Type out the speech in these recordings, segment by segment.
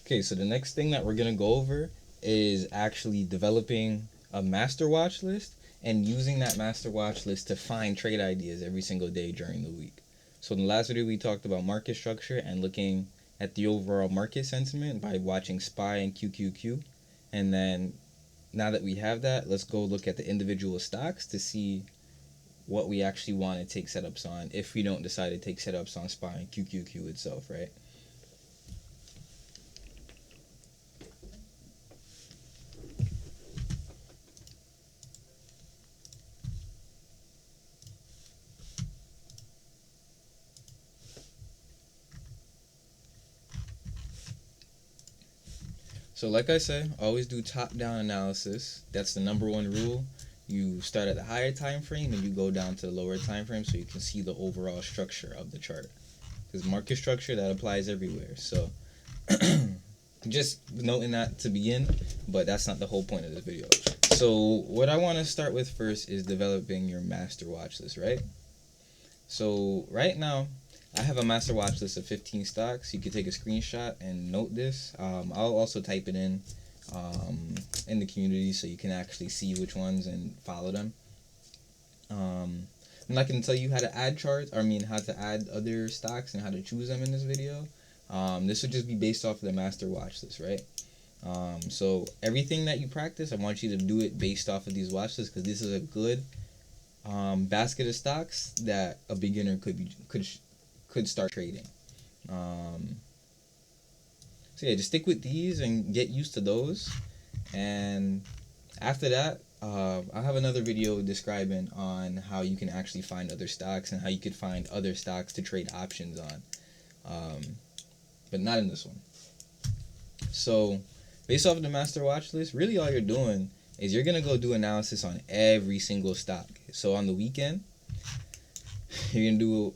Okay, so the next thing that we're gonna go over is actually developing a master watch list and using that master watch list to find trade ideas every single day during the week. So in the last video we talked about market structure and looking at the overall market sentiment by watching SPY and QQQ. And then now that we have that, let's go look at the individual stocks to see what we actually want to take setups on if we don't decide to take setups on SPY and QQQ itself, right? So like I said, always do top-down analysis. That's the number one rule. You start at the higher time frame and you go down to the lower time frame so you can see the overall structure of the chart. Because market structure, that applies everywhere. So just noting that to begin, but that's not the whole point of this video. So what I want to start with first is developing your master watch list, right? So right now, I have a master watch list of 15 stocks. You can take a screenshot and note this. I'll also type it in the community so you can actually see which ones and follow them. I'm not going to tell you how to add charts, how to add other stocks and how to choose them in this video. This would just be based off of the master watch list, right? So everything that you practice, I want you to do it based off of these watch lists because this is a good basket of stocks that a beginner could start trading. So yeah, just stick with these and get used to those. And after that, I'll have another video describing on how you can actually find other stocks and how you could find other stocks to trade options on. But not in this one. So based off of the master watch list, really all you're doing is you're going to go do analysis on every single stock. So on the weekend, you're going to do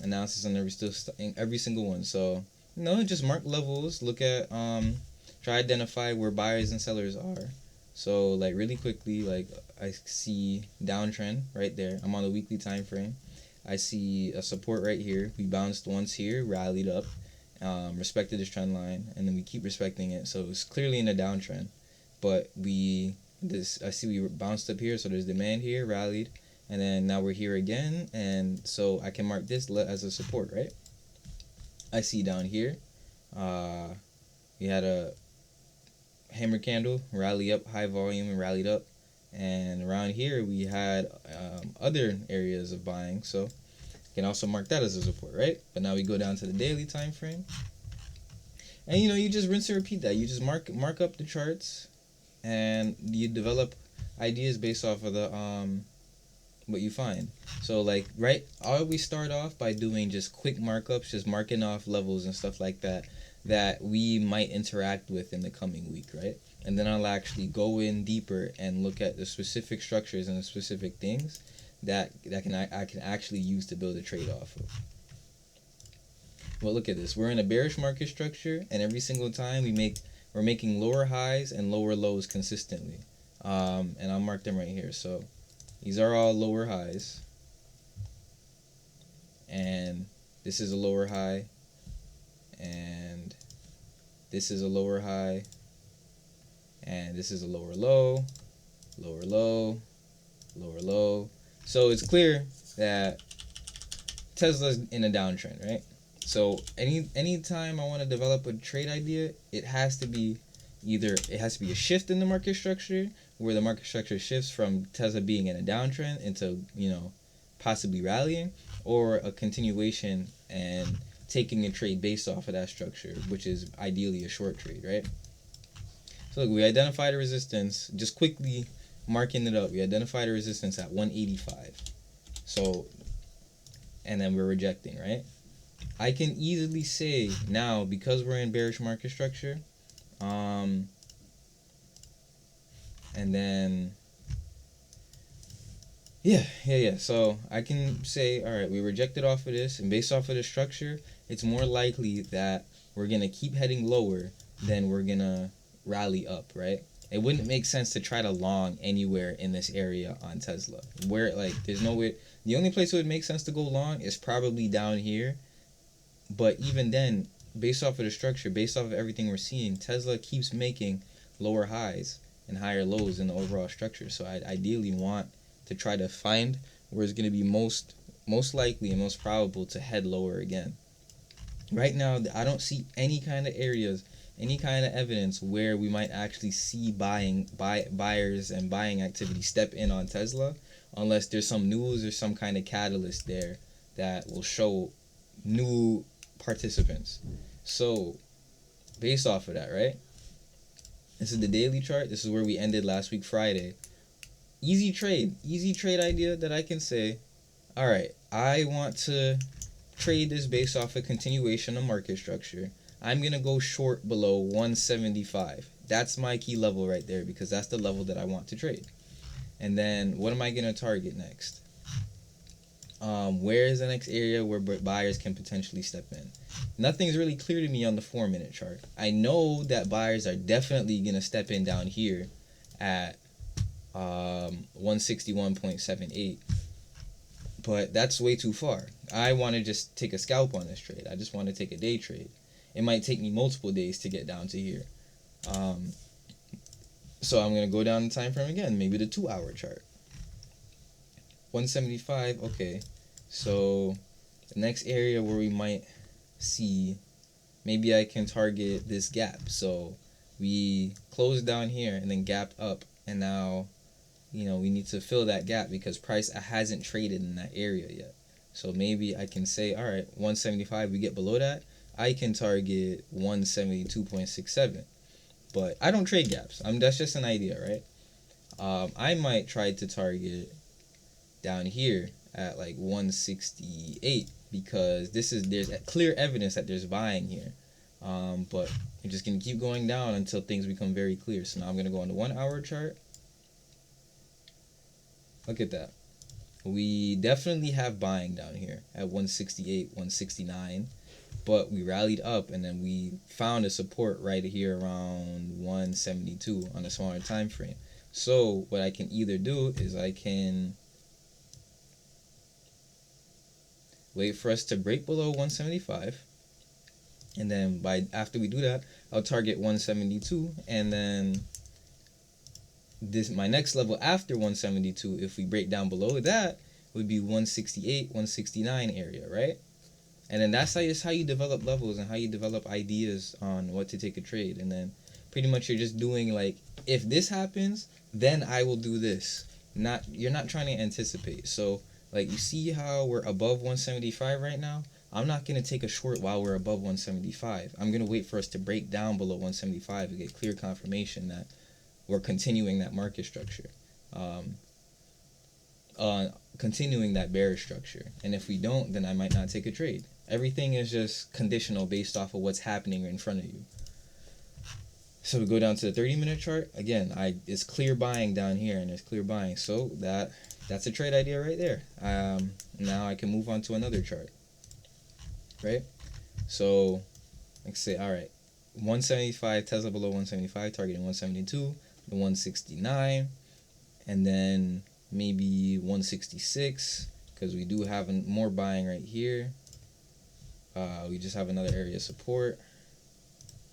analysis on every single one. So, just mark levels, look at, try to identify where buyers and sellers are. So, like, really quickly, like, I see downtrend right there. I'm on the weekly time frame. I see a support right here. We bounced once here, rallied up, respected this trend line, and then we keep respecting it. So it's clearly in a downtrend. But I see we bounced up here, so there's demand here, rallied, and then now we're here again, and so I can mark this as a support, right? I see down here, we had a hammer candle, rally up, high volume, and rallied up, and around here we had other areas of buying, so you can also mark that as a support, right? But now we go down to the daily time frame, and you just rinse and repeat that. You just mark up the charts, and you develop ideas based off of the what you find. So like I always start off by doing just quick markups, just marking off levels and stuff like that we might interact with in the coming week, right? And then I'll actually go in deeper and look at the specific structures and the specific things that I can actually use to build a trade off of. Well, look at this. We're in a bearish market structure, and every single time we're making lower highs and lower lows consistently. And I'll mark them right here. So these are all lower highs, and this is a lower high, and this is a lower high, and this is a lower low, lower low, lower low. So it's clear that Tesla's in a downtrend, right? So any time I want to develop a trade idea, it has to be a shift in the market structure, where the market structure shifts from Tesla being in a downtrend into possibly rallying, or a continuation and taking a trade based off of that structure, which is ideally a short trade, right? So look, we identified a resistance, just quickly marking it up. We identified a resistance at 185. So, and then we're rejecting, right? I can easily say now, because we're in bearish market structure, and then yeah. So I can say, all right, we rejected off of this, and based off of the structure, it's more likely that we're gonna keep heading lower than we're gonna rally up, right? It wouldn't make sense to try to long anywhere in this area on Tesla, where there's no way. The only place it would make sense to go long is probably down here, but even then, based off of the structure, based off of everything we're seeing, Tesla keeps making lower highs and higher lows in the overall structure. So I ideally want to try to find where it's going to be most likely and most probable to head lower again. Right now, I don't see any kind of areas, any kind of evidence where we might actually see buyers and buying activity step in on Tesla, unless there's some news or some kind of catalyst there that will show new participants. So, based off of that, right? This is the daily chart. This is where we ended last week, Friday. Easy trade idea that I can say, all right, I want to trade this based off a continuation of market structure. I'm going to go short below 175. That's my key level right there, because that's the level that I want to trade. And then what am I going to target next? Where is the next area where buyers can potentially step in? Nothing's really clear to me on the 4-minute chart. I know that buyers are definitely going to step in down here at 161.78. But that's way too far. I want to just take a scalp on this trade. I just want to take a day trade. It might take me multiple days to get down to here. So I'm going to go down the time frame again, maybe the 2-hour chart. 175, okay. So the next area where we might see, maybe I can target this gap. So we closed down here and then gapped up, and now we need to fill that gap because price hasn't traded in that area yet. So maybe I can say, all right, 175, we get below that, I can target 172.67. But I don't trade gaps. That's just an idea, right? I might try to target down here at like 168 because there's clear evidence that there's buying here. But I'm just going to keep going down until things become very clear. So now I'm going to go on the 1-hour chart. Look at that. We definitely have buying down here at 168, 169, but we rallied up and then we found a support right here around 172 on a smaller time frame. So what I can either do is I can wait for us to break below 175, and then after we do that, I'll target 172, and then my next level after 172, if we break down below that, would be 168, 169 area, right? And then that's how you develop levels and how you develop ideas on what to take a trade. And then pretty much you're just doing like, if this happens, then I will do this. You're not trying to anticipate. So like, you see how we're above 175 right now? I'm not going to take a short while we're above 175. I'm going to wait for us to break down below 175 to get clear confirmation that we're continuing that market structure, continuing that bearish structure. And if we don't, then I might not take a trade. Everything is just conditional based off of what's happening in front of you. So we go down to the 30-minute chart. Again, it's clear buying down here, and there's clear buying. So that's a trade idea right there. Now I can move on to another chart, right? So let's say, all right, 175, Tesla below 175, targeting 172. The 169, and then maybe 166, because we do have more buying right here. We just have another area of support.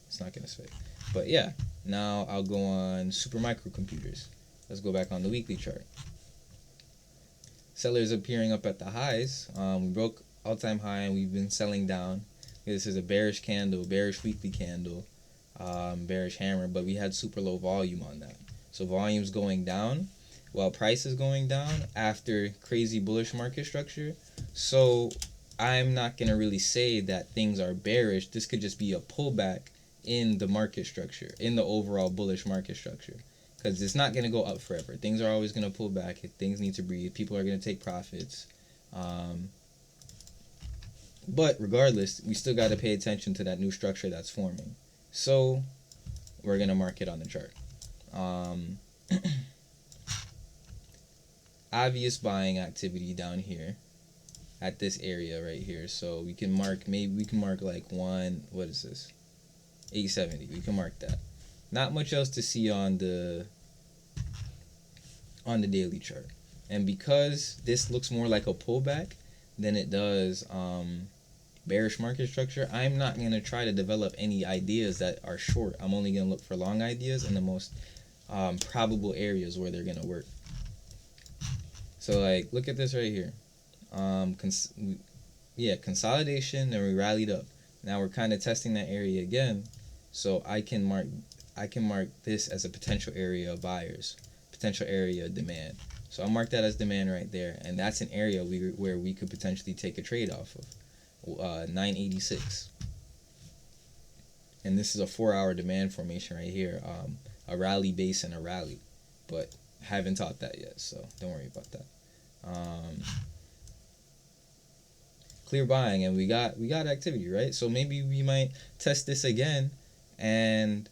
It's not going to fit. But yeah, now I'll go on super microcomputers. Let's go back on the weekly chart. Sellers appearing up at the highs. We broke all-time high, and we've been selling down. This is a bearish candle, bearish weekly candle. Bearish hammer, but we had super low volume on that. So volume's going down while price is going down after crazy bullish market structure. So I'm not going to really say that things are bearish. This could just be a pullback in the market structure, in the overall bullish market structure, because it's not going to go up forever. Things are always going to pull back. Things need to breathe. People are going to take profits. But regardless, we still got to pay attention to that new structure that's forming. So we're going to mark it on the chart. Obvious buying activity down here at this area right here. So we can mark, maybe we can mark like what is this? 870. We can mark that. Not much else to see on the daily chart. And because this looks more like a pullback than it does bearish market structure, I'm not going to try to develop any ideas that are short. I'm only going to look for long ideas in the most probable areas where they're going to work. So like, look at this right here. Consolidation, and we rallied up. Now we're kind of testing that area again, so I can mark this as a potential area of buyers, potential area of demand. So I'll mark that as demand right there, and that's an area where we could potentially take a trade off of 986. And this is a 4-hour demand formation right here, a rally base and a rally, but haven't taught that yet, so don't worry about that. Clear buying, and we got activity, right? So maybe we might test this again and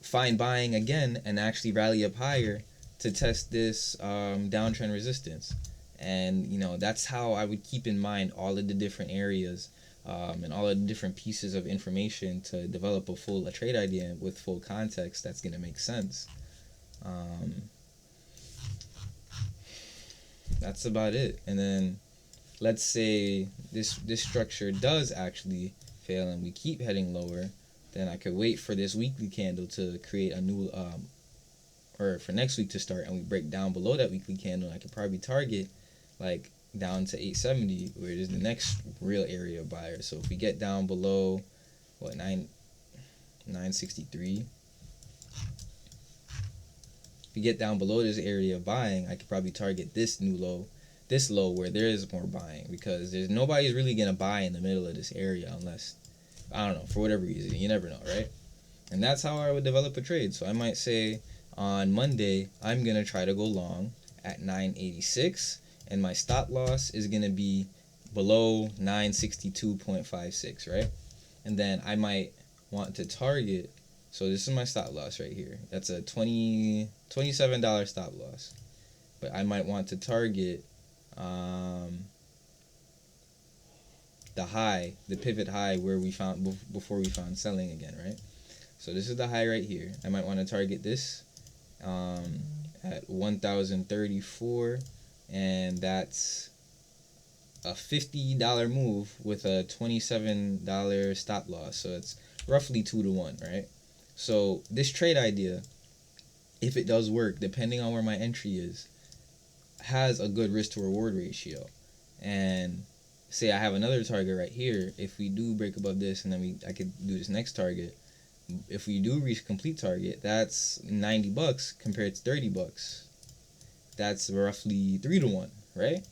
find buying again and actually rally up higher to test this downtrend resistance. And that's how I would keep in mind all of the different areas and all of the different pieces of information to develop a trade idea with full context that's going to make sense. That's about it. And then let's say this structure does actually fail and we keep heading lower, then I could wait for this weekly candle to create a new or for next week to start, and we break down below that weekly candle. I could probably target like down to 870, where it is the next real area of buyers. So if we get down below 963, if we get down below this area of buying, I could probably target this low where there is more buying, because nobody's really gonna buy in the middle of this area unless, I don't know, for whatever reason. You never know, right? And that's how I would develop a trade. So I might say on Monday I'm gonna try to go long at 986, and my stop loss is gonna be below 962.56, right? And then I might want to target, so this is my stop loss right here. That's a $27 stop loss. But I might want to target the high, the pivot high where we found before we found selling again, right? So this is the high right here. I might want to target this at 1,034, and that's a $50 move with a $27 stop loss. So it's roughly 2-to-1, right? So this trade idea, if it does work, depending on where my entry is, has a good risk to reward ratio. And say I have another target right here. If we do break above this, and then I could do this next target. If we do reach complete target, that's $90 compared to $30. That's roughly 3-to-1, right?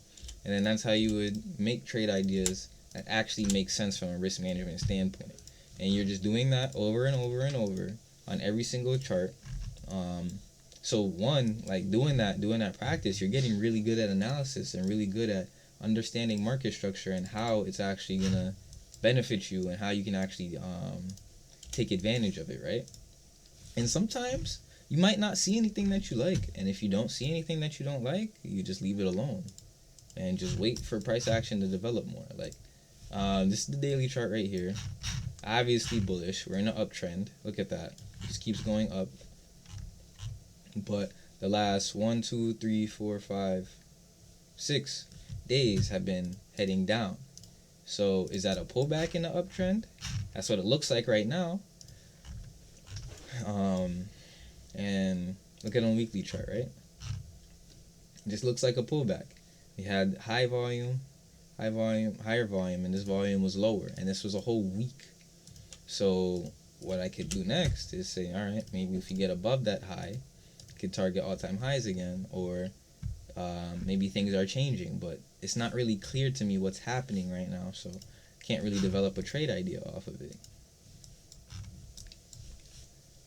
And then that's how you would make trade ideas that actually make sense from a risk management standpoint. And you're just doing that over and over and over on every single chart. So one, like doing that practice, you're getting really good at analysis and really good at understanding market structure and how it's actually gonna benefit you and how you can actually take advantage of it, right? And sometimes you might not see anything that you like, and if you don't see anything that you don't like, you just leave it alone and just wait for price action to develop more. Like this is the daily chart right here. Obviously bullish. We're in an uptrend. Look at that. It just keeps going up. But the last 1, 2, 3, 4, 5, 6 days have been heading down. So is that a pullback in the uptrend? That's what it looks like right now. And look at on weekly chart, right? It just looks like a pullback. We had higher volume, and this volume was lower, and this was a whole week. So what I could do next is say, all right, maybe if you get above that high, I could target all-time highs again, or maybe things are changing, but it's not really clear to me what's happening right now, so I can't really develop a trade idea off of it.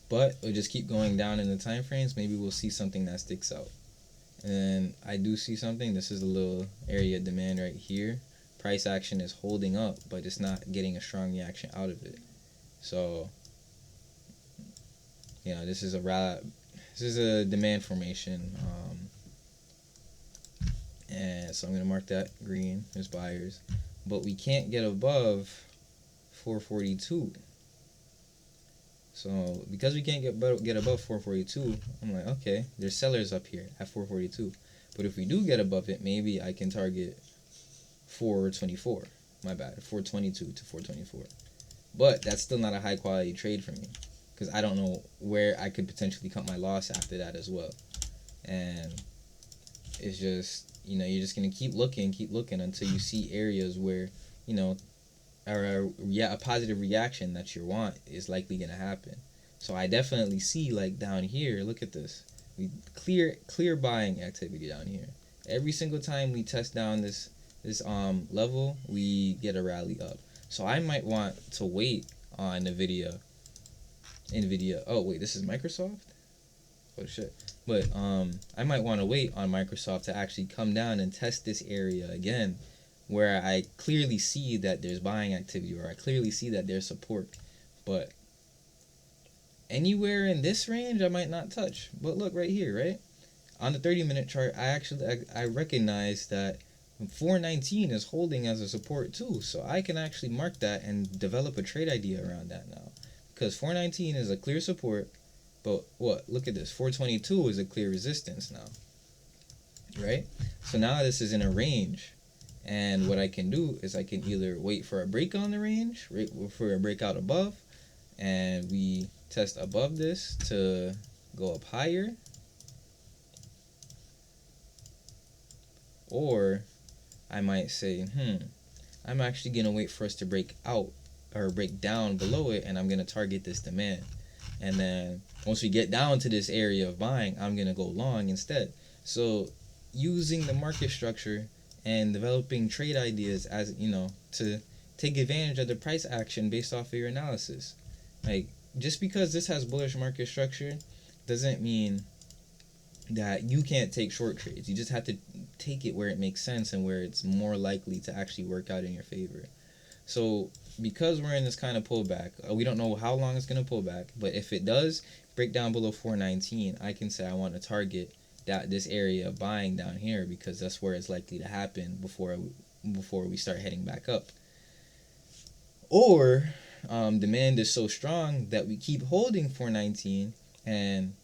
But we'll just keep going down in the time frames. Maybe we'll see something that sticks out. And I do see something. This is a little area of demand right here. Price action is holding up, but it's not getting a strong reaction out of it. So, this is a demand formation. And so I'm going to mark that green as buyers. But we can't get above 442. So because we can't get above 442, I'm like, okay, there's sellers up here at 442. But if we do get above it, maybe I can target 424. my bad, 422 to 424. But that's still not a high quality trade for me, because I don't know where I could potentially cut my loss after that as well. And it's just, you're just going to keep looking until you see areas where, a positive reaction that you want is likely going to happen. So I definitely see, like, down here, look at this. We clear buying activity down here. Every single time we test down this level, we get a rally up. So I might want to wait on Nvidia. Oh wait, this is Microsoft? Oh shit. But I might want to wait on Microsoft to actually come down and test this area again, where I clearly see that there's buying activity, or I clearly see that there's support. But anywhere in this range I might not touch. But look right here, right? On the 30-minute chart, I recognize that 419 is holding as a support too. So I can actually mark that and develop a trade idea around that now. Because 419 is a clear support, but what? Look at this. 422 is a clear resistance now. Right? So now this is in a range. And what I can do is I can either wait for a break on the range, wait for a breakout above, and we test above this to go up higher, or I might say, I'm actually going to wait for us to break out or break down below it, and I'm going to target this demand. And then once we get down to this area of buying, I'm going to go long instead. So using the market structure and developing trade ideas, as to take advantage of the price action based off of your analysis. Like, just because this has bullish market structure doesn't mean that you can't take short trades. You just have to take it where it makes sense and where it's more likely to actually work out in your favor. So because we're in this kind of pullback, we don't know how long it's going to pull back, but if it does break down below 419, I can say I want to target this area of buying down here, because that's where it's likely to happen before we start heading back up. Or demand is so strong that we keep holding 419, and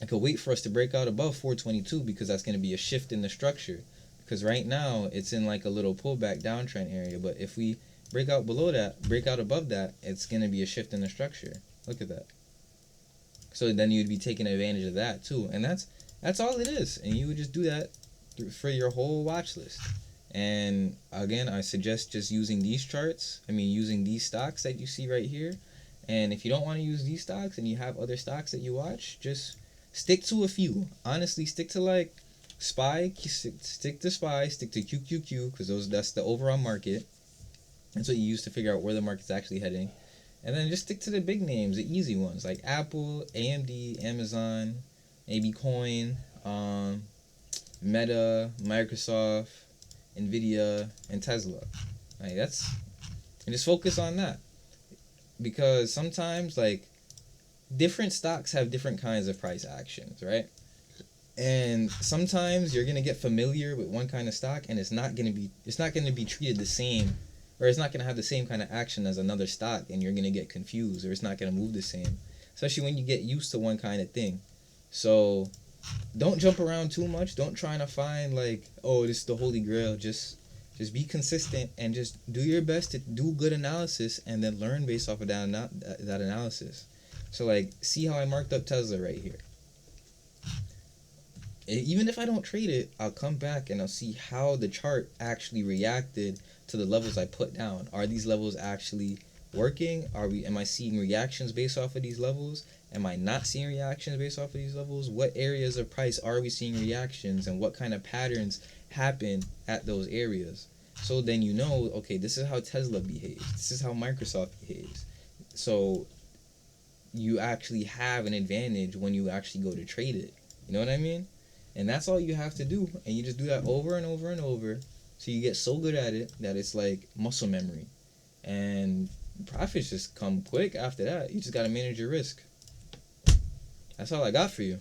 I could wait for us to break out above 422, because that's going to be a shift in the structure. Because right now it's in like a little pullback downtrend area, but if we break out below that, break out above that, it's going to be a shift in the structure. Look at that. So then you'd be taking advantage of that too, and that's all it is. And you would just do that for your whole watch list. And again, I suggest just using these charts. Using these stocks that you see right here. And if you don't want to use these stocks and you have other stocks that you watch, just stick to a few. Honestly, stick to like SPY, stick to SPY, stick to QQQ, because that's the overall market. That's what you use to figure out where the market's actually heading. And then just stick to the big names, the easy ones, like Apple, AMD, Amazon, maybe Coin, Meta, Microsoft, Nvidia, and Tesla. Like and just focus on that. Because sometimes, like, different stocks have different kinds of price actions, right? And sometimes you're gonna get familiar with one kind of stock, and it's not gonna be treated the same, or it's not gonna have the same kind of action as another stock, and you're gonna get confused, or it's not gonna move the same, especially when you get used to one kind of thing. So don't jump around too much. Don't try to find like, oh, this is the holy grail. Just be consistent and just do your best to do good analysis, and then learn based off of that analysis. So like, see how I marked up Tesla right here. Even if I don't trade it, I'll come back and I'll see how the chart actually reacted to the levels I put down. Are these levels actually working? Am I seeing reactions based off of these levels? Am I not seeing reactions based off of these levels? What areas of price are we seeing reactions, and what kind of patterns happen at those areas? So then okay, this is how Tesla behaves. This is how Microsoft behaves. So you actually have an advantage when you actually go to trade it. You know what I mean? And that's all you have to do. And you just do that over and over and over. So you get so good at it that it's like muscle memory. And profits just come quick after that. You just got to manage your risk. That's all I got for you.